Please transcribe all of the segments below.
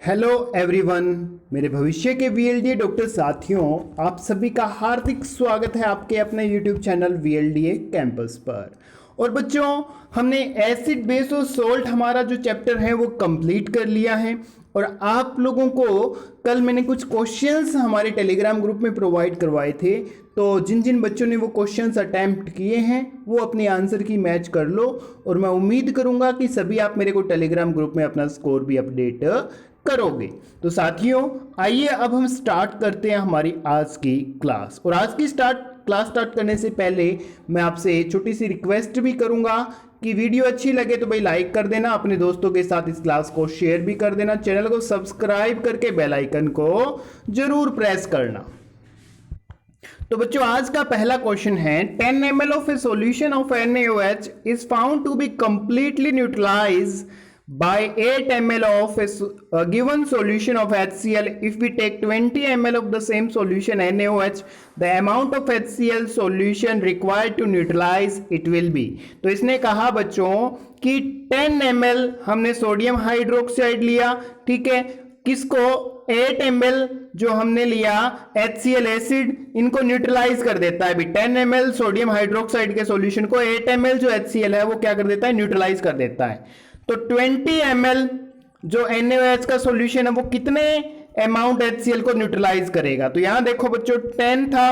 Hello everyone, मेरे भविष्य के वीएलडीए डॉक्टर साथियों, आप सभी का हार्दिक स्वागत है आपके अपने यूट्यूब चैनल वीएलडीए कैंपस पर। और बच्चों, हमने एसिड बेस और सोल्ट हमारा जो चैप्टर है वो कंप्लीट कर लिया है। और आप लोगों को कल मैंने कुछ क्वेश्चंस हमारे टेलीग्राम ग्रुप में प्रोवाइड करवाए थे, तो जिन जिन बच्चों ने वो क्वेश्चंस अटैम्प्ट किए हैं वो अपने आंसर की मैच कर लो। और मैं उम्मीद करूंगा कि सभी आप मेरे को टेलीग्राम ग्रुप में अपना स्कोर भी अपडेट करोगे। तो साथियों, आइए अब हम स्टार्ट करते हैं हमारी आज की क्लास। और आज की क्लास स्टार्ट करने से पहले मैं आपसे छोटी सी रिक्वेस्ट भी करूंगा कि वीडियो अच्छी लगे तो भाई लाइक कर देना, अपने दोस्तों के साथ इस क्लास को शेयर भी कर देना, चैनल को सब्सक्राइब करके बेल आइकन को जरूर प्रेस करना। तो बच्चों, आज का पहला क्वेश्चन है 10 ml of a solution of NaOH is found to be completely neutralise by 8 ml of a given solution of HCl. If we take 20 ml of the same solution NaOH, the amount of HCl solution required to neutralize it will be. तो इसने कहा बच्चों कि 10 ml हमने sodium hydroxide लिया, ठीक है, किसको 8 ml जो हमने लिया HCl एसिड, इनको न्यूट्रलाइज कर देता है। अभी 10 ml सोडियम हाइड्रोक्साइड के सॉल्यूशन को 8 ml जो HCl है वो क्या कर देता है, न्यूट्रलाइज कर देता है। तो 20 ml जो NaOH का सॉल्यूशन है वो कितने अमाउंट HCl को न्यूट्रलाइज करेगा। तो यहां देखो बच्चों, 10 था,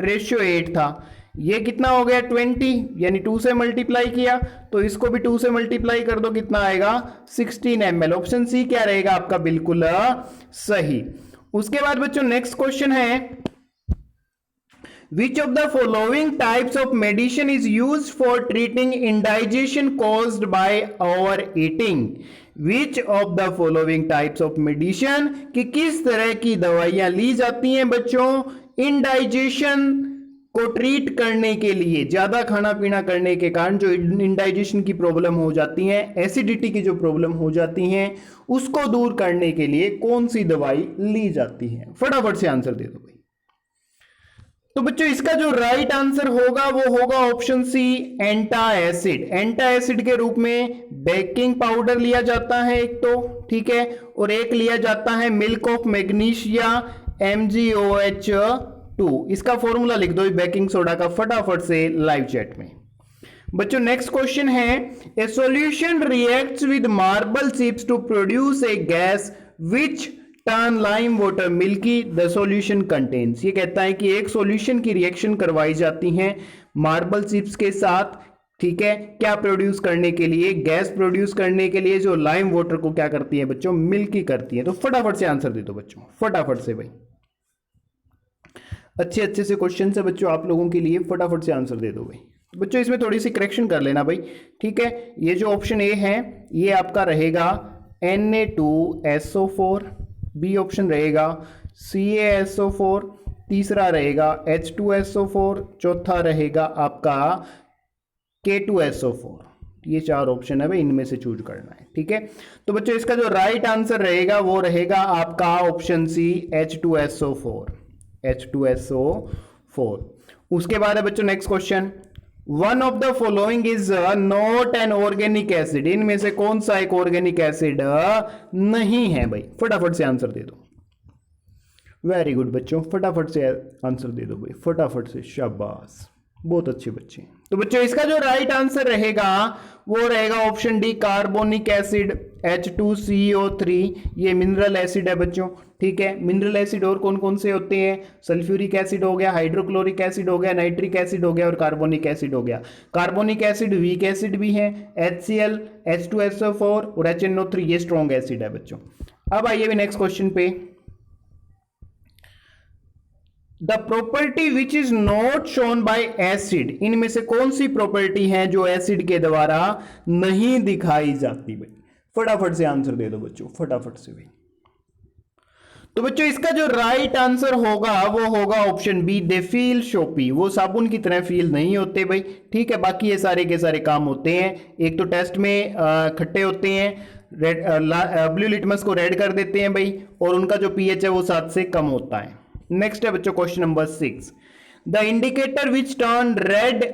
रेशियो 8 था, ये कितना हो गया 20, यानी 2 से मल्टीप्लाई किया, तो इसको भी 2 से मल्टीप्लाई कर दो, कितना आएगा 16 ml। ऑप्शन सी क्या रहेगा आपका, बिल्कुल सही। उसके बाद बच्चों नेक्स्ट क्वेश्चन है, Which of the following types of medicine is used for treating indigestion caused by overeating? Which of the following types of medicine, कि किस तरह की दवाइयां ली जाती हैं बच्चों इंडाइजेशन को ट्रीट करने के लिए, ज्यादा खाना पीना करने के कारण जो इंडाइजेशन की प्रॉब्लम हो जाती है, एसिडिटी की जो प्रॉब्लम हो जाती है, उसको दूर करने के लिए कौन सी दवाई ली जाती है। फटाफट से आंसर दे दो भाई। तो बच्चों इसका जो राइट आंसर होगा वो होगा ऑप्शन सी, एंटाएसिड। एंटाएसिड के रूप में बेकिंग पाउडर लिया जाता है एक तो, ठीक है, और एक लिया जाता है मिल्क ऑफ मैग्नीशिया MgOH2। इसका फॉर्मूला लिख दो बेकिंग सोडा का फटाफट से लाइव चैट में। बच्चों नेक्स्ट क्वेश्चन है, a solution reacts with marble chips to produce a gas which turn lime water milky the solution contains. ये कहता है कि एक सॉल्यूशन की रिएक्शन करवाई जाती है मार्बल चिप्स के साथ, ठीक है, क्या प्रोड्यूस करने के लिए, गैस प्रोड्यूस करने के लिए, जो लाइम वाटर को क्या करती है बच्चों, मिल्की करती है। तो फटाफट से आंसर दे दो बच्चों, फटाफट से भाई, अच्छे अच्छे से क्वेश्चन है बच्चों आप लोगों के लिए, फटाफट से आंसर दे दो भाई। बच्चों इसमें थोड़ी सी करेक्शन कर लेना भाई, ठीक है। ये जो ऑप्शन ए है ये आपका रहेगा Na2SO4, बी ऑप्शन रहेगा CaSO4, तीसरा रहेगा H2SO4, चौथा रहेगा आपका K2SO4। ये चार ऑप्शन है भाई, इनमें से चूज करना है, ठीक है। तो बच्चों इसका जो राइट आंसर रहेगा वो रहेगा आपका ऑप्शन सी, H2SO4। उसके बाद है बच्चों next question, one of the following is not an organic acid. इनमें से कौन सा एक ऑर्गेनिक एसिड नहीं है भाई, फटाफट से आंसर दे दो। वेरी गुड बच्चों, फटाफट से आंसर दे दो भाई, फटाफट से, शाबाश, बहुत अच्छे बच्चे। तो बच्चों इसका जो राइट आंसर रहेगा वो रहेगा option D, carbonic acid H2CO3। ये मिनरल एसिड है बच्चों, ठीक है। मिनरल एसिड और कौन कौन से होते हैं, सल्फ्यूरिक एसिड हो गया, हाइड्रोक्लोरिक एसिड हो गया, नाइट्रिक एसिड हो गया और कार्बोनिक एसिड हो गया। कार्बोनिक एसिड वीक एसिड भी है, HCl, H2SO4 और HNO3 ये स्ट्रॉन्ग एसिड है बच्चों। अब आइए भी नेक्स्ट क्वेश्चन पे, the property which is not shown by acid. इनमें से कौन सी प्रॉपर्टी है जो एसिड के द्वारा नहीं दिखाई जाती भाई, फटाफट से आंसर दे दो बच्चों, फटाफट से भाई। तो बच्चों इसका जो राइट आंसर होगा वो होगा option B, they feel soapy. वो साबुन की तरह फील नहीं होते भाई, ठीक है, बाकी ये सारे के सारे काम होते हैं। एक तो टेस्ट में खट्टे होते हैं, रेड ब्लू लिटमस को रेड कर देते हैं भाई, और उनका जो पीएच है वो 7 से कम होता है। नेक्स्ट है बच्चों question number 6, the indicator which turn red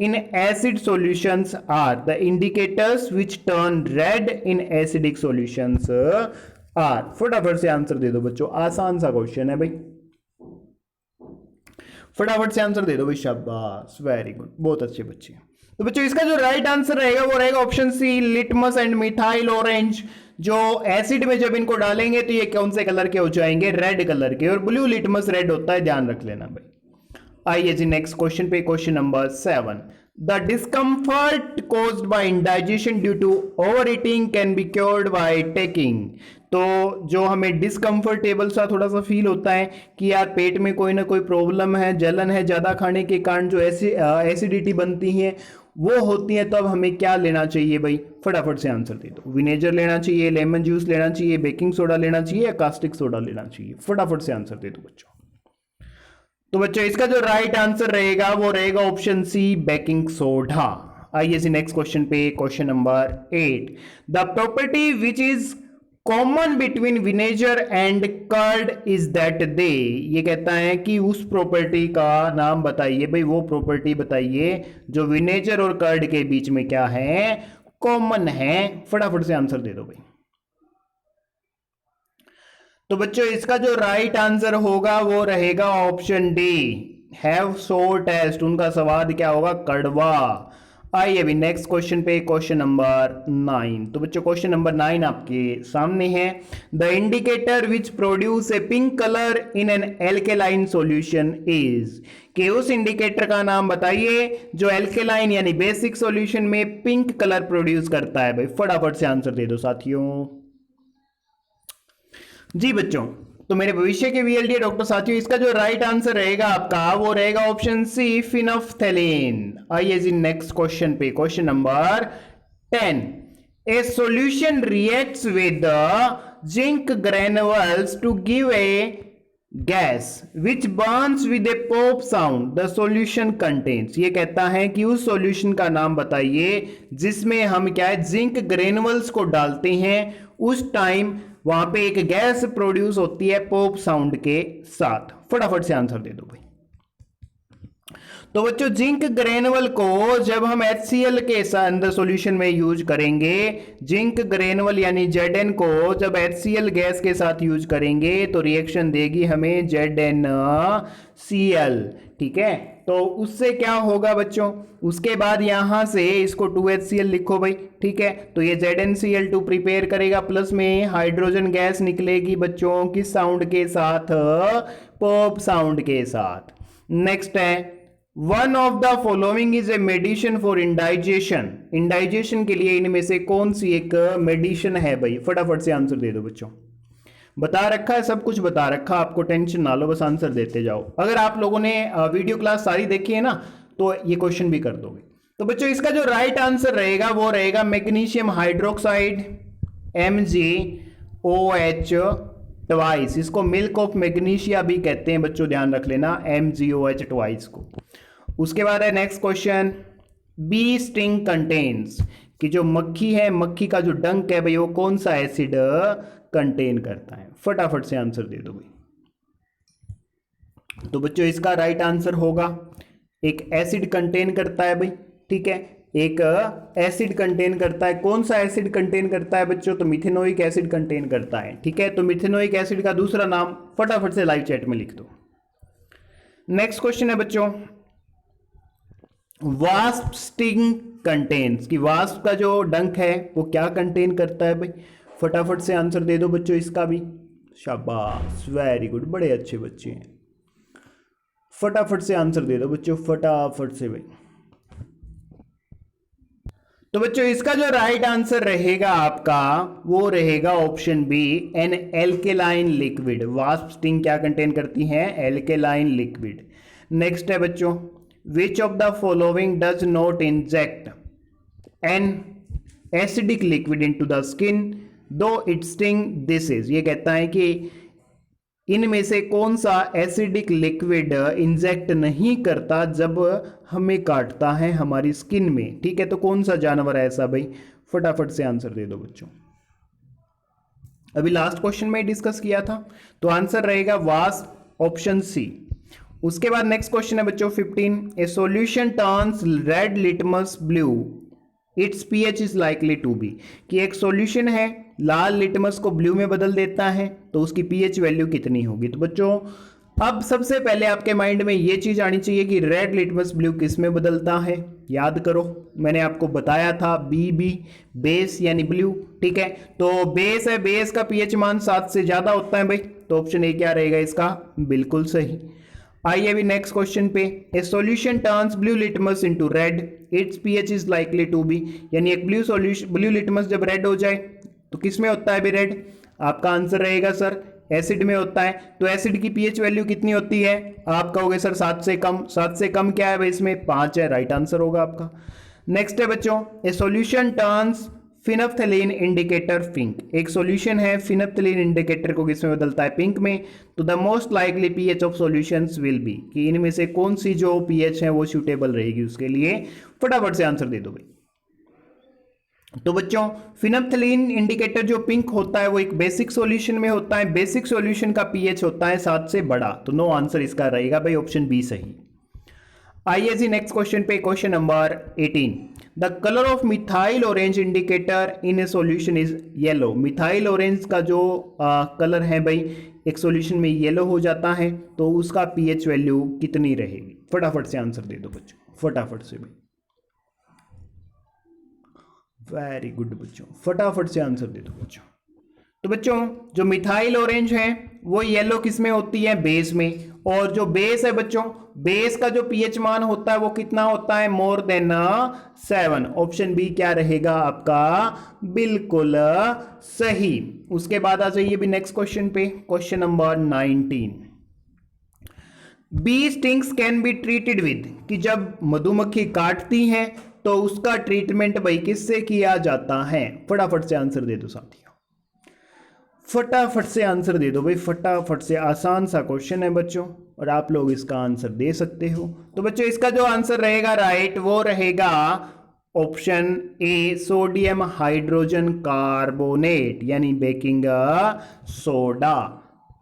in acid solutions are the indicators which turn red in acidic solutions are. फटाफट से आंसर दे दो बच्चों, आसान सा क्वेश्चन है भाई, फटाफट से आंसर दे दो भाई, शाबाश, वेरी गुड, बहुत अच्छे बच्चे। तो बच्चों इसका जो राइट आंसर रहेगा वो रहेगा option C, litmus and methyl orange. जो एसिड में जब इनको डालेंगे तो ये कौन से कलर के हो जाएंगे, रेड कलर के, और ब्लू लिटमस रेड होता है, ध्यान रख लेना भाई। आइए जी नेक्स्ट क्वेश्चन पे, question number 7। The discomfort caused by indigestion due to over eating can be cured by taking. तो जो हमें डिस्कम्फर्टेबल सा थोड़ा सा फील होता है कि यार पेट में कोई ना कोई प्रॉब्लम है, जलन है, ज्यादा खाने के कारण जो एसिडिटी बनती है वो होती है, तो अब हमें क्या लेना चाहिए भाई, फटाफट से आंसर दे दो। विनेगर लेना चाहिए, लेमन जूस लेना चाहिए, बेकिंग सोडा लेना चाहिए, या कास्टिक सोडा लेना चाहिए, फटाफट से आंसर दे दो बच्चों। तो बच्चों इसका जो राइट आंसर रहेगा वो रहेगा ऑप्शन सी, बेकिंग सोडा। आइए जी नेक्स्ट क्वेश्चन पे, question number 8। The property which is common between vinegar and curd is that they. ये कहता है कि उस प्रॉपर्टी का नाम बताइए भाई, वो प्रॉपर्टी बताइए जो विनेगर और कर्ड के बीच में क्या है, कॉमन है, फटाफट से आंसर दे दो भाई। तो बच्चों इसका जो राइट आंसर होगा वो रहेगा ऑप्शन डी, हैव सोर टेस्ट। उनका स्वाद क्या होगा, कड़वा। आइए अभी नेक्स्ट क्वेश्चन पे, क्वेश्चन नंबर 9। तो बच्चों क्वेश्चन नंबर 9 आपके सामने है। The indicator which produce a pink colour in an alkaline solution is. कि उस इंडिकेटर का नाम बताइए जो एल्केलाइन यानी बेसिक सॉल्यूशन में पिंक कलर प्रोड्यूस करता है भाई, फटाफट से आंसर दे दो साथियों। जी बच्चों, तो मेरे भविष्य के वीएलडी डॉक्टर साथियों, इसका जो राइट आंसर रहेगा आपका वो रहेगा ऑप्शन सी, फिनोफ्थैलीन। आइए जी नेक्स्ट क्वेश्चन पे, question number 10। A solution reacts with zinc granules to give a gas which burns with a pop sound the solution contains. ये कहता है कि उस सॉल्यूशन का नाम बताइए जिसमें हम क्या है, जिंक ग्रेनुअल्स को डालते हैं, उस टाइम वहां पे एक गैस प्रोड्यूस होती है पॉप साउंड के साथ, फटाफट से आंसर दे दो भाई। तो बच्चों जिंक ग्रेनुअल को जब हम HCl के अंदर सॉल्यूशन में यूज करेंगे, जिंक ग्रेनुअल यानी Zn को जब HCl गैस के साथ यूज करेंगे तो रिएक्शन देगी हमें ZnCl, ठीक है। तो उससे क्या होगा बच्चों, उसके बाद यहां से इसको 2HCl लिखो भाई, ठीक है। तो ये ZnCl2 प्रिपेयर करेगा, प्लस में हाइड्रोजन गैस निकलेगी बच्चों किस साउंड के साथ, पॉप साउंड के साथ। नेक्स्ट है, one of the following is a medicine for indigestion. Indigestion के लिए इनमें से कौन सी एक मेडिसिन है भाई, फटाफट से आंसर दे दो बच्चों। बता रखा है, सब कुछ बता रखा, आपको टेंशन ना लो, बस आंसर देते जाओ। अगर आप लोगों ने वीडियो क्लास सारी देखी है ना तो ये क्वेश्चन भी कर दोगे। तो बच्चों इसका जो राइट आंसर रहेगा वो रहेगा मैग्नीशियम हाइड्रोक्साइड, MgOH ट्वाइस। इसको मिल्क ऑफ मैग्नीशिया भी कहते हैं बच्चों, ध्यान रख लेना, MgOH ट्वाइस को। उसके बाद है next question, bee sting contains, कि जो मक्खी है, मक्खी का जो डंक है भाई वो कौन सा एसिड कंटेन करता है, फटाफट से आंसर दे दो भाई। तो बच्चों इसका राइट आंसर होगा, एक एसिड कंटेन करता है भाई, ठीक है, एक एसिड कंटेन करता है। कौन सा एसिड कंटेन करता है बच्चों, तो मिथेनोइक एसिड कंटेन करता है, ठीक है। तो मिथेनोइक एसिड का दूसरा नाम फटाफट से लाइव चैट में लिख दो। नेक्स्ट क्वेश्चन है बच्चों, वास्प स्टिंग कंटेन्स, कि वास्प का जो डंक है वो क्या कंटेन करता है भाई, फटाफट से आंसर दे दो बच्चों इसका भी। शाबाश, वेरी गुड, बड़े अच्छे बच्चे हैं, फटाफट से आंसर दे दो बच्चों, फटाफट से भाई। तो बच्चों इसका जो राइट आंसर रहेगा आपका वो रहेगा option B, an alkaline liquid. Wasp sting क्या कंटेन करती है, एल्केलाइन लिक्विड। नेक्स्ट है बच्चों, which of the following does not inject an acidic liquid into the skin though it sting this is. ये कहता है कि इनमें से कौन सा एसिडिक लिक्विड इंजेक्ट नहीं करता जब हमें काटता है हमारी स्किन में, ठीक है। तो कौन सा जानवर है ऐसा भाई, फटाफट से आंसर दे दो बच्चों। अभी लास्ट क्वेश्चन में डिस्कस किया था, तो आंसर रहेगा वास्प, ऑप्शन सी। उसके बाद नेक्स्ट क्वेश्चन है बच्चों 15, a solution turns red litmus blue, its pH is likely to be. कि एक सॉल्यूशन है लाल लिटमस को ब्लू में बदल देता है तो उसकी पीएच वैल्यू कितनी होगी। तो बच्चों अब सबसे पहले आपके माइंड में ये चीज आनी चाहिए कि रेड लिटमस ब्लू किस में बदलता है। याद करो, मैंने आपको बताया था बी बेस यानी ब्लू, ठीक है। तो बेस है, बेस का पीएच मान 7 से ज्यादा होता है भाई, तो ऑप्शन ए क्या रहेगा इसका, बिल्कुल सही। आइए अभी नेक्स्ट क्वेश्चन पे। A solution turns blue litmus into red, its pH is likely to be, यानी एक ब्लू लिटमस जब रेड हो जाए तो किस में होता है भाई रेड, आपका आंसर रहेगा सर एसिड में होता है। तो एसिड की पीएच वैल्यू कितनी होती है, आप कहोगे सर 7 से कम। 7 से कम क्या है भाई, इसमें 5 है, राइट आंसर होगा आपका। नेक्स्ट है बच्चों, a solution turns phenolphthalein indicator pink, एक सॉल्यूशन है फिनफ्थलीन इंडिकेटर को किसमें बदलता है, पिंक में। तो the most likely pH of solutions will be, कि इनमें से कौन सी जो पीएच है वो सूटेबल रहेगी उसके लिए, फटाफट से आंसर दे दो भाई। तो बच्चों फिनफ्थलीन इंडिकेटर जो पिंक होता है वो एक बेसिक सॉल्यूशन में होता है, बेसिक सॉल्यूशन का पीएच होता है 7 से बड़ा, तो नो आंसर इसका रहेगा भाई ऑप्शन बी सही। आइए जी नेक्स्ट क्वेश्चन पे, question number 18। The colour of methyl orange indicator in A solution is yellow, methyl orange का जो कलर है भाई एक सॉल्यूशन में येलो हो जाता है तो उसका पीएच वैल्यू कितनी रहेगी, फटाफट से आंसर दे दो बच्चों, फटाफट से भाई, वेरी गुड बच्चों, फटाफट से आंसर दे दो बच्चों। तो बच्चों जो मिथाइल ऑरेंज है वो येलो किस में होती है, बेस में, और जो बेस है बच्चों बेस का जो पीएच मान होता है वो कितना होता है, मोर देन 7। ऑप्शन बी क्या रहेगा आपका, बिल्कुल सही। उसके बाद आ जाइए भी नेक्स्ट क्वेश्चन पे, question number 19। Bee stings can be treated with, कि जब मधुमक्खी काटती है तो उसका ट्रीटमेंट भाई किससे किया जाता है, फटाफट से आंसर दे दो साथियों, फटाफट से आंसर दे दो भाई, फटाफट से। आसान सा क्वेश्चन है बच्चों और आप लोग इसका आंसर दे सकते हो। तो बच्चों इसका जो आंसर रहेगा राइट वो रहेगा option A, sodium hydrogen carbonate यानी बेकिंग सोडा।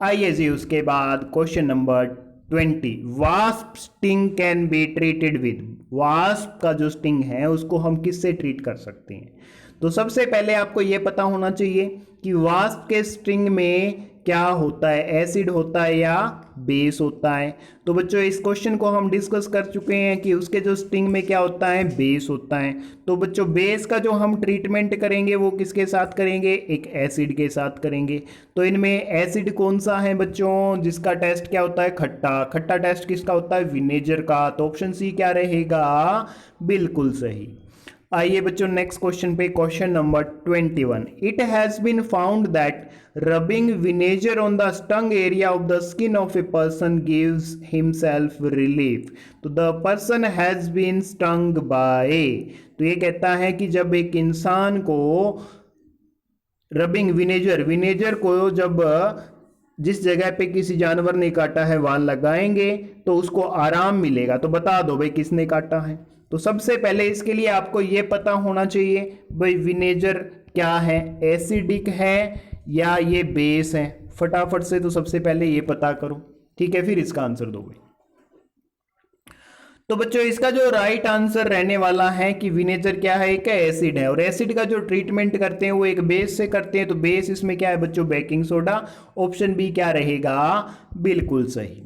आइए जी उसके बाद question number 20। Wasp sting can be treated with, wasp का जो स्टिंग है उसको हम किससे ट्रीट कर सकते हैं। तो सबसे पहले आपको यह पता होना चाहिए कि वास्प के स्टिंग में क्या होता है, एसिड होता है या बेस होता है। तो बच्चों इस क्वेश्चन को हम डिस्कस कर चुके हैं कि उसके जो स्टिंग में क्या होता है, बेस होता है। तो बच्चों बेस का जो हम ट्रीटमेंट करेंगे वो किसके साथ करेंगे, एक एसिड के साथ करेंगे। तो इनमें एसिड कौन सा है बच्चों, जिसका टेस्ट क्या होता है, खट्टा। खट्टा टेस्ट किसका होता है, विनेगर का। तो ऑप्शन सी क्या रहेगा, बिल्कुल सही। आइए बच्चों नेक्स्ट क्वेश्चन पे, question number 21। It has been found that rubbing vinegar on the stung area of the skin of a person gives himself relief. तो the person has been stung by, तो ये कहता है कि जब एक इंसान को रबिंग विनेगर, विनेगर को जब जिस जगह पे किसी जानवर ने काटा है वहां लगाएंगे तो उसको आराम मिलेगा। तो बता दो भाई किसने काटा है। तो सबसे पहले इसके लिए आपको यह पता होना चाहिए भाई विनेगर क्या है, एसिडिक है या ये बेस है, फटाफट से तो सबसे पहले ये पता करो, ठीक है, फिर इसका आंसर दो भाई। तो बच्चों इसका जो राइट आंसर रहने वाला है कि विनेगर क्या है, एक एसिड है, और एसिड का जो ट्रीटमेंट करते हैं वो एक बेस से करते हैं। तो बेस इसमें क्या है बच्चों, बेकिंग सोडा। ऑप्शन बी क्या रहेगा, बिल्कुल सही।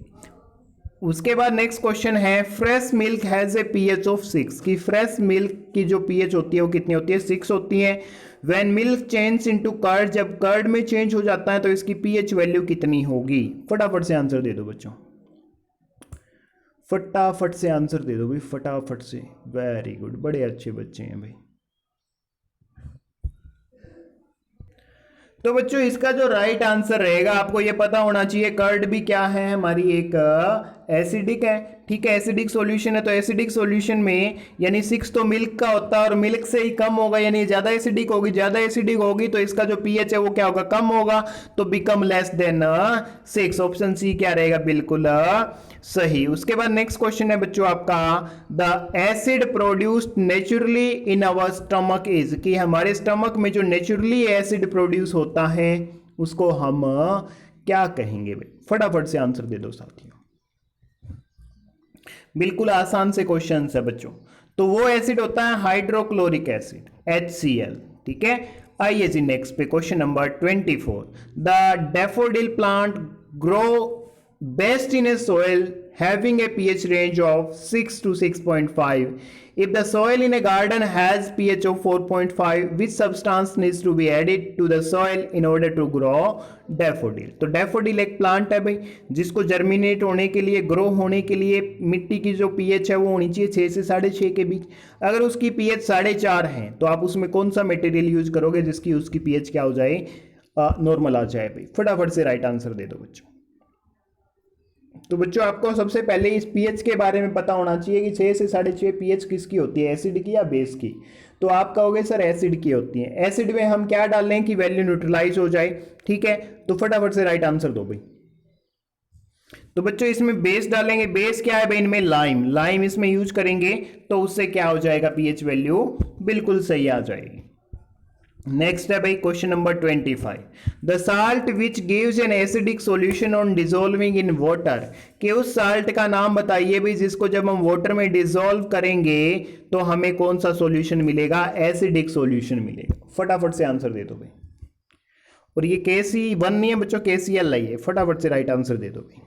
उसके बाद नेक्स्ट क्वेश्चन है, fresh milk has a pH of 6, कि फ्रेश मिल्क की जो पीएच होती है वो कितनी होती है, 6 होती है। When milk change into curd, जब कर्ड में चेंज हो जाता है तो इसकी पीएच वैल्यू कितनी होगी, फटाफट से आंसर दे दो बच्चों, फटाफट से आंसर दे दो भाई, फटाफट से। वेरी गुड, बड़े अच्छे बच्चे हैं भाई। तो बच्चों इसका जो राइट आंसर रहेगा आपको ये पता होना चाहिए, कर्ड भी क्या है, हमारी एक एसिडिक है, ठीक है, एसिडिक सॉल्यूशन है। तो एसिडिक सॉल्यूशन में यानी 6 तो मिल्क का होता है और मिल्क से ही कम होगा, यानी ज्यादा एसिडिक होगी, ज्यादा एसिडिक होगी तो इसका जो पीएच है वो क्या होगा, कम होगा, तो become less than 6। Option C क्या रहेगा, बिल्कुल सही। उसके बाद नेक्स्ट क्वेश्चन है बच्चों आपका, the acid produced naturally in our stomach is, कि हमारे स्टमक में जो नेचुरली एसिड प्रोड्यूस होता है उसको हम क्या कहेंगे भाई, फटाफट से आंसर दे दो साथियों, बिल्कुल आसान से क्वेश्चन है बच्चों। तो वो एसिड होता है हाइड्रोक्लोरिक एसिड, HCl, ठीक है। आइए जी नेक्स्ट पे question number 24। The daffodil plant grow best in A soil having a pH range of 6 to 6.5. If the soil in a garden has pH of 4.5, which substance needs to be added to the soil in order to grow daffodil? तो daffodil एक plant है भाई, जिसको germinate होने के लिए, grow होने के लिए मिट्टी की जो पीएच है वो होनी चाहिए 6 से 6.5 के बीच। अगर उसकी पीएच 4.5 है तो आप उसमें कौन सा मटेरियल यूज करोगे जिसकी उसकी पीएच क्या हो जाए, नॉर्मल आ जाए भाई। फटाफट से राइट आंसर दे दो बच्चों। तो बच्चों आपको सबसे पहले इस पीएच के बारे में पता होना चाहिए कि 6 से 6.5 पीएच किसकी होती है, एसिड की या बेस की। तो आप कहोगे सर एसिड की होती है। एसिड में हम क्या डाल लें कि वैल्यू न्यूट्रलाइज हो जाए, ठीक है। तो फटाफट से राइट आंसर दो भाई। तो बच्चों इसमें बेस डालेंगे, बेस क्या है भाई, इनमें लाइम, लाइम इसमें यूज करेंगे तो उससे क्या हो जाएगा, पीएच वैल्यू बिल्कुल सही आ जाएगी। नेक्स्ट है भाई question number 25। The salt which gives an acidic solution on dissolving in water, कि उस साल्ट का नाम बताइए भाई जिसको जब हम वाटर में डिसॉल्व करेंगे तो हमें कौन सा सॉल्यूशन मिलेगा, एसिडिक सॉल्यूशन मिलेगा। फटाफट से आंसर दे दो भाई। और ये KC1 नहीं है बच्चों, KCl है। फटाफट से राइट आंसर दे दो भाई।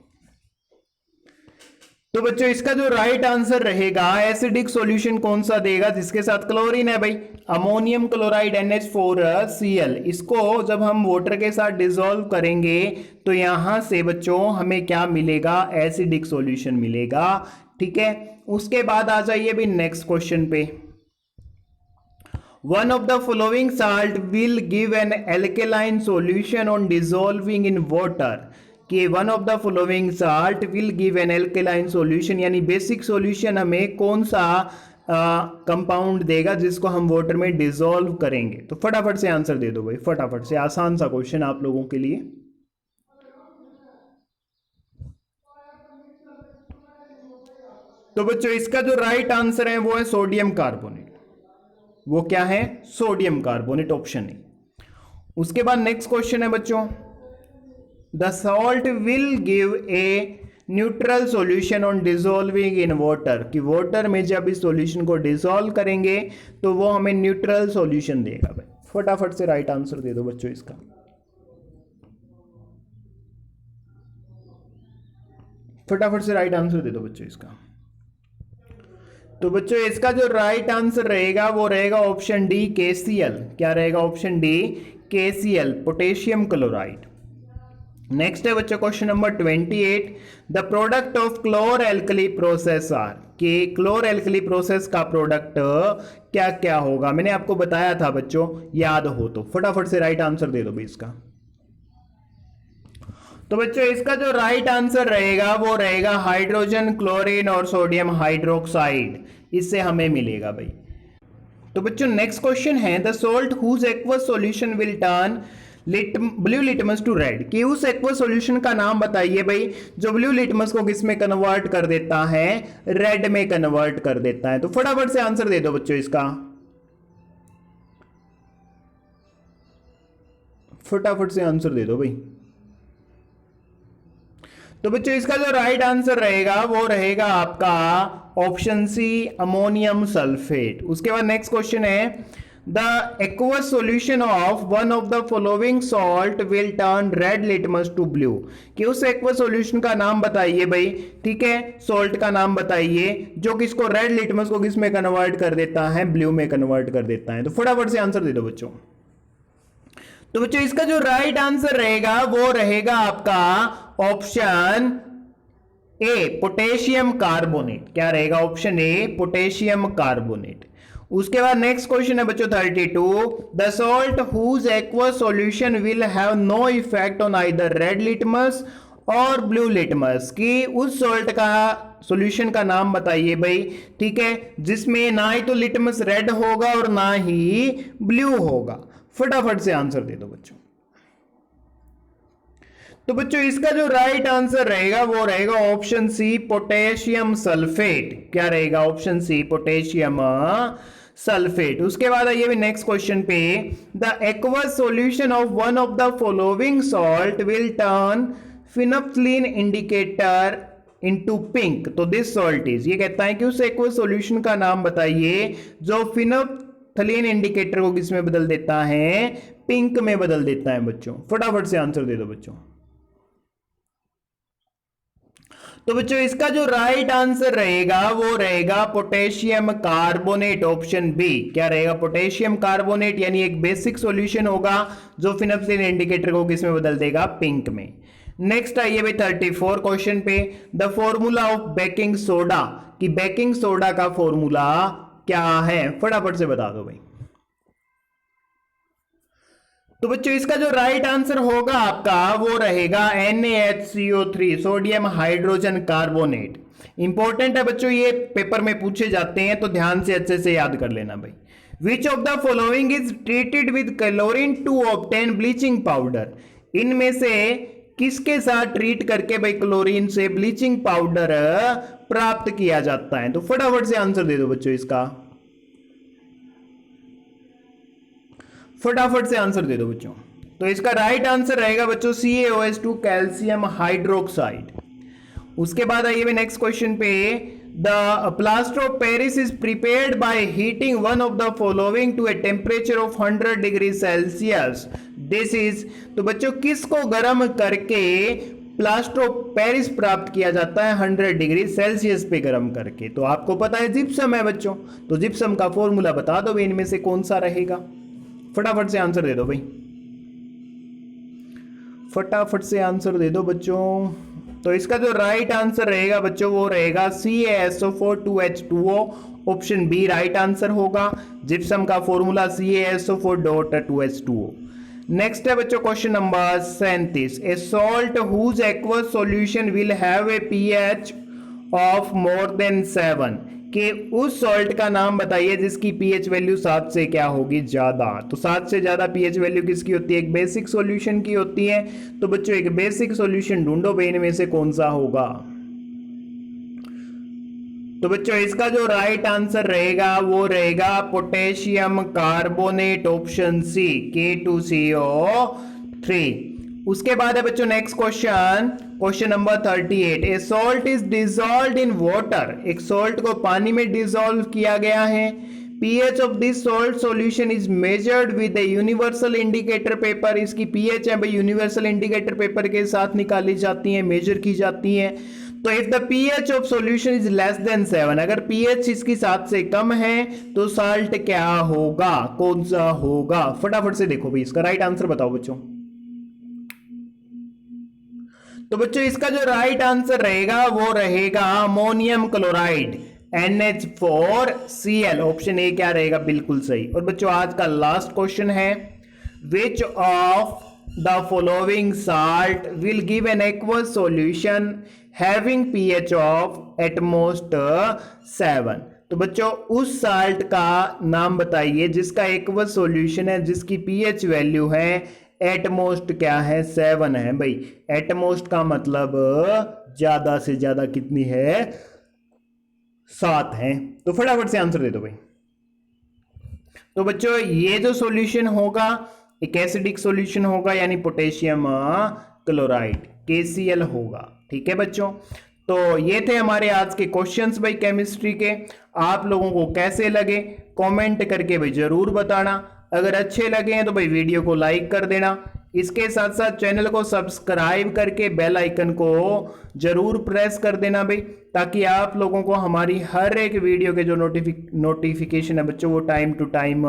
तो बच्चों इसका जो राइट आंसर रहेगा, एसिडिक सॉल्यूशन कौन सा देगा जिसके साथ क्लोरीन है भाई, अमोनियम क्लोराइड NH4Cl। इसको जब हम वाटर के साथ डिसॉल्व करेंगे तो यहां से बच्चों हमें क्या मिलेगा, एसिडिक सॉल्यूशन मिलेगा, ठीक है। उसके बाद आ जाइए भाई नेक्स्ट क्वेश्चन पे। One of the following salt will give an alkaline solution on dissolving in water, कि one of the following salt will give an alkaline solution, यानी बेसिक सॉल्यूशन हमें कौन सा कंपाउंड देगा जिसको हम वाटर में डिसॉल्व करेंगे। तो फटाफट से आंसर दे दो भाई, फटाफट से। आसान सा क्वेश्चन आप लोगों के लिए। तो बच्चों इसका जो राइट आंसर है वो है सोडियम कार्बोनेट। वो क्या है, सोडियम कार्बोनेट, ऑप्शन ए। उसके बाद नेक्स्ट क्वेश्चन है बच्चों, the salt will give a neutral solution on dissolving in water, कि वाटर में जब इस सॉल्यूशन को डिसॉल्व करेंगे तो वो हमें न्यूट्रल सॉल्यूशन देगा भाई। फटाफट से राइट आंसर दे दो बच्चों इसका। फटाफट से राइट आंसर दे दो बच्चों इसका। तो बच्चों इसका जो राइट आंसर रहेगा वो रहेगा ऑप्शन डी, KCl। क्या रहेगा, option D, KCl, potassium chloride. Next है बच्चों question number 28। The product of chlor alkali process are, कि क्लोर एल्कली प्रोसेस का प्रोडक्ट क्या क्या होगा। मैंने आपको बताया था बच्चों, याद हो तो। फटाफट से राइट आंसर दे दो भाई इसका। तो बच्चों इसका जो राइट आंसर रहेगा वो रहेगा हाइड्रोजन, क्लोरीन और सोडियम हाइड्रोक्साइड, इससे हमें मिलेगा भाई। तो बच्चों नेक्स्ट क्वेश्चन है, the salt whose aqueous solution will turn blue litmus to red, कि उस एक्वस सॉल्यूशन का नाम बताइए भाई जो ब्लू लिटमस को किस में कन्वर्ट कर देता है, रेड में कन्वर्ट कर देता है। तो फटाफट से आंसर दे दो बच्चों इसका। फटाफट से आंसर दे दो भाई। तो बच्चों इसका जो राइट आंसर रहेगा वो रहेगा आपका ऑप्शन सी, अमोनियम सल्फेट। उसके बाद नेक्स्ट क्वेश्चन है, the aqueous solution of one of the following salt will turn red litmus to blue, कि उस एक्वस सॉल्यूशन का नाम बताइए भाई, ठीक है, सॉल्ट का नाम बताइए जो किसको, रेड लिटमस को किस में कन्वर्ट कर देता है, ब्लू में कन्वर्ट कर देता है। तो फटाफट से आंसर दे दो बच्चों। तो बच्चों इसका जो राइट आंसर रहेगा वो रहेगा आपका ऑप्शन ए, पोटेशियम कार्बोनेट। क्या रहेगा, ऑप्शन ए, पोटेशियम कार्बोनेट। उसके बाद नेक्स्ट क्वेश्चन है बच्चों 32। The salt whose aqueous solution will have no effect on either red litmus और ब्लू लिटमस, कि उस सॉल्ट का सॉल्यूशन का नाम बताइए भाई, ठीक है, जिसमें ना ही तो लिटमस रेड होगा और ना ही ब्लू होगा। फटाफट से आंसर दे दो बच्चों। तो बच्चों इसका जो राइट आंसर रहेगा वो रहेगा ऑप्शन सी, पोटेशियम सल्फेट। क्या रहेगा, ऑप्शन सी, पोटेशियम सल्फेट। उसके बाद आइए भी नेक्स्ट क्वेश्चन पे, the aqueous solution of one of the following salt will turn phenolphthalein indicator into pink, तो दिस सॉल्ट इज, ये कहता है कि उस एक्वस सॉल्यूशन का नाम बताइए जो फिनोप्थलीन नेफ्थलीन इंडिकेटर को किस में बदल देता है? पिंक में बदल देता है बच्चों। फटाफट से आंसर दे दो बच्चों। तो बच्चों इसका जो राइट आंसर रहेगा वो रहेगा पोटेशियम कार्बोनेट, ऑप्शन बी। क्या रहेगा? पोटेशियम कार्बोनेट, यानी एक बेसिक सॉल्यूशन होगा जो फिनोप्सिन इंडिकेटर को किस में बदल देगा? पिंक में। नेक्स्ट आइए भाई 34 क्वेश्चन पे। The formula of baking soda, कि बेकिंग सोडा का फॉर्मूला क्या है? फटाफट से बता दो भाई। तो बच्चों इसका जो राइट आंसर होगा आपका वो रहेगा NaHCO3, sodium hydrogen carbonate. Important है बच्चों, ये पेपर में पूछे जाते हैं तो ध्यान से अच्छे से याद कर लेना भाई। Which of the following is treated with chlorine to obtain bleaching powder? इनमें से किसके साथ ट्रीट करके भाई क्लोरीन से ब्लीचिंग पाउडर प्राप्त किया जाता है? तो फटाफट से आंसर दे दो बच्चों इसका, फटाफट से आंसर दे दो बच्चों। तो इसका राइट आंसर रहेगा बच्चों CaOH2, कैल्शियम हाइड्रोक्साइड। उसके बाद आइए नेक्स्ट क्वेश्चन पे। The plaster of Paris is prepared by heating one of the following to a temperature of 100 degree Celsius. This is, तो बच्चों किसको गर्म करके प्लास्टर ऑफ पेरिस प्राप्त किया जाता है? 100 डिग्री सेल्सियस पे गर्म करके। तो आपको पता है जिप्सम है बच्चों, तो जिप्सम का फॉर्मूला बता दो इनमें से कौन सा रहेगा? फटाफट से आंसर दे दो भाई, फटाफट से आंसर दे दो बच्चों। तो इसका जो राइट आंसर रहेगा बच्चों वो रहेगा CaSO4 2H2O, option B right answer होगा। जिप्सम का फॉर्मूला CaSO4.2H2O। नेक्स्ट है बच्चों question number 37। A salt whose aqueous solution will have a pH of more than 7, कि उस सॉल्ट का नाम बताइए जिसकी pH वैल्यू 7 से क्या होगी? ज्यादा। तो 7 से ज्यादा pH वैल्यू किसकी होती है? एक बेसिक सॉल्यूशन की होती है। तो बच्चों एक बेसिक सॉल्यूशन ढूंढो भाई, इनमें से कौन सा होगा? तो बच्चों इसका जो राइट आंसर रहेगा वो रहेगा potassium carbonate, option C K2CO3। उसके बाद है बच्चों next question, question number 38। A salt is dissolved in water, एक सॉल्ट को पानी में डिजॉल्व किया गया है। pH of this salt solution is measured with a universal indicator paper. इसकी pH है भाई यूनिवर्सल इंडिकेटर पेपर के साथ निकाली जाती है, मेजर की जाती है। तो if the pH of solution is less than 7, अगर pH इसकी 7 से कम है तो साल्ट क्या होगा? कौन सा होगा? फटाफट से देखो भाई, इसका राइट आंसर बताओ बच्चों। तो बच्चों इसका जो राइट आंसर रहेगा वो रहेगा ammonium chloride, NH4Cl, option A क्या रहेगा? बिल्कुल सही। और बच्चों आज का लास्ट क्वेश्चन है, which of the following salt will give an aqueous solution having pH of utmost 7? तो बच्चों उस साल्ट का नाम बताइए जिसका एक्वस सॉल्यूशन है, जिसकी pH वैल्यू है एटमोस्ट क्या है? 7 है भाई। एटमोस्ट का मतलब ज्यादा से ज्यादा कितनी है? 7 है। तो फटाफट से आंसर दे दो भाई। तो बच्चों ये जो सॉल्यूशन होगा एक एसिडिक सॉल्यूशन होगा, यानी पोटेशियम क्लोराइड KCl होगा। ठीक है बच्चों, तो ये थे हमारे आज के क्वेश्चंस भाई केमिस्ट्री के। आप लोगों को कैसे लगे कमेंट करके भाई जरूर बताना। अगर अच्छे लगे हैं तो भाई वीडियो को लाइक कर देना। इसके साथ साथ चैनल को सब्सक्राइब करके बेल आइकन को जरूर प्रेस कर देना भाई, ताकि आप लोगों को हमारी हर एक वीडियो के जो नोटिफिकेशन है बच्चों वो टाइम टू टाइम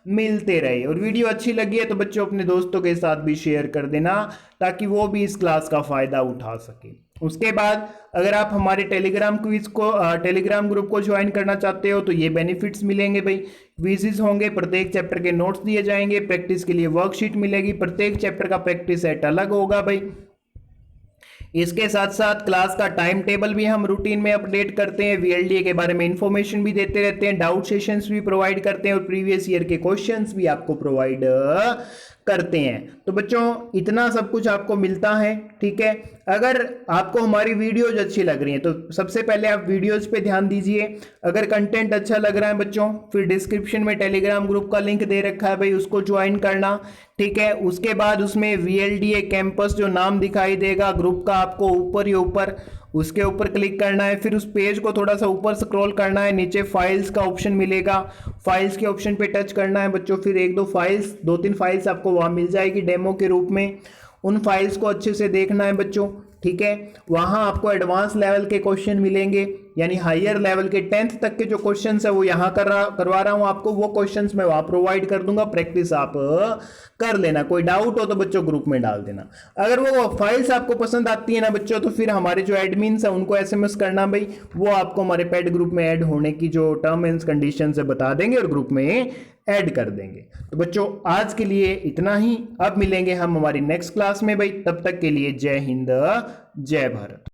मिलते रहे। और वीडियो अच्छी लगी है तो बच्चों अपने दोस्तों के साथ भी शेयर कर देना, ताकि वो भी इस क्लास का फायदा उठा सके। उसके बाद अगर आप हमारे टेलीग्राम ग्रुप को ज्वाइन करना चाहते हो तो ये बेनिफिट्स मिलेंगे भाई। क्विज़ेस होंगे, प्रत्येक चैप्टर के नोट्स दिए जाएंगे, प्रैक्टिस के लिए वर्कशीट मिलेगी, प्रत्येक चैप्टर का प्रैक्टिस सेट अलग होगा भाई। इसके साथ साथ क्लास का टाइम टेबल भी हम रूटीन में अपडेट करते हैं, VLDA के बारे में इंफॉर्मेशन भी देते रहते हैं, डाउट सेशंस भी प्रोवाइड करते हैं और प्रीवियस ईयर के क्वेश्चंस भी आपको प्रोवाइड करते हैं। तो बच्चों इतना सब कुछ आपको मिलता है। ठीक है, अगर आपको हमारी वीडियोज अच्छी लग रही हैं तो सबसे पहले आप वीडियोज पे ध्यान दीजिए। अगर कंटेंट अच्छा लग रहा है बच्चों, फिर डिस्क्रिप्शन में टेलीग्राम ग्रुप का लिंक दे रखा है भाई, उसको ज्वाइन करना। ठीक है, उसके बाद उसमें VLDA कैंपस जो नाम दिखाई देगा ग्रुप का आपको ऊपर ही ऊपर, उसके ऊपर क्लिक करना है, फिर उस पेज को थोड़ा सा ऊपर स्क्रॉल करना है, नीचे फाइल्स का ऑप्शन मिलेगा, फाइल्स के ऑप्शन पे टच करना है बच्चों। फिर एक दो तीन फाइल्स आपको वहाँ मिल जाएगी डेमो के रूप में, उन फाइल्स को अच्छे से देखना है बच्चों, ठीक है। वहाँ आपको एडवांस लेवल के क्वेश्चन मिलेंगे, यानी हायर लेवल के 10th तक के जो क्वेश्चंस है वो यहाँ करवा रहा हूँ आपको, वो क्वेश्चंस मैं वहाँ प्रोवाइड कर दूंगा, प्रैक्टिस आप कर लेना। कोई डाउट हो तो बच्चों ग्रुप में डाल देना। अगर वो फाइल्स आपको पसंद आती है ना बच्चों, तो फिर हमारे जो एडमिन्स है उनको SMS करना भाई, वो आपको हमारे पेड ग्रुप में ऐड होने की जो टर्म एंड कंडीशन है बता देंगे और ग्रुप में ऐड कर देंगे। तो बच्चों आज के लिए इतना ही, अब मिलेंगे हम हमारी नेक्स्ट क्लास में भाई, तब तक के लिए जय हिंद जय भारत।